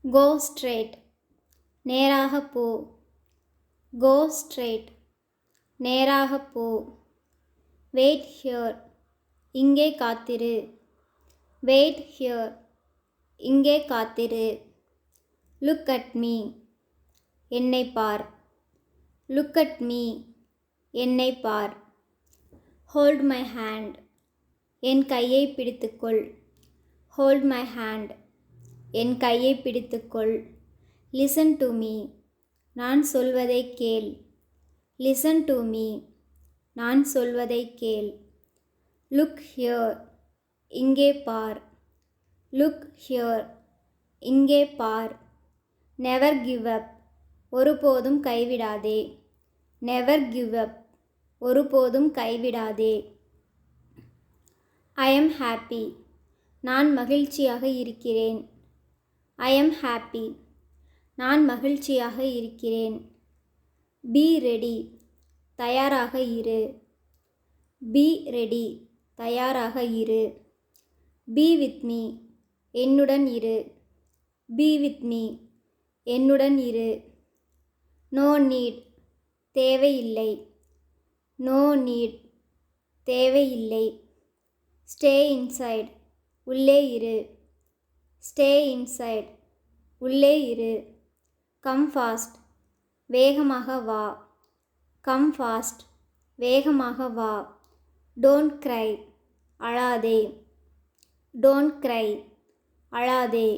Go straight. நேராக போ. Go straight. நேராக போ. Wait here. இங்கே காத்திரு. Wait here. இங்கே காத்திரு. Look at me. என்னை பார். Look at me. என்னை பார். Hold my hand. என் கையை பிடித்துக்கொள். Hold my hand. என் கையை பிடித்துக்கொள். Listen to me. நான் சொல்வதை கேள். Listen to me. நான் சொல்வதை கேள். Look here. இங்கே பார். Look here. இங்கே பார். Never give up. ஒருபோதும் கைவிடாதே. Never give up. ஒருபோதும் கைவிடாதே. I am happy. நான் மகிழ்ச்சியாக இருக்கிறேன். I am happy. நான் மகிழ்ச்சியாக இருக்கிறேன். Be ready. தயாராக இரு. Be ready. தயாராக இரு. Be with me. என்னுடன் இரு. Be with me. என்னுடன் இரு. No need. தேவையில்லை. No need. தேவையில்லை. Stay inside. உள்ளே இரு. Stay inside. உள்ளே இரு. Come fast. வேகமாக வா. Come fast. வேகமாக வா. Don't cry. அழாதே. Don't cry. அழாதே.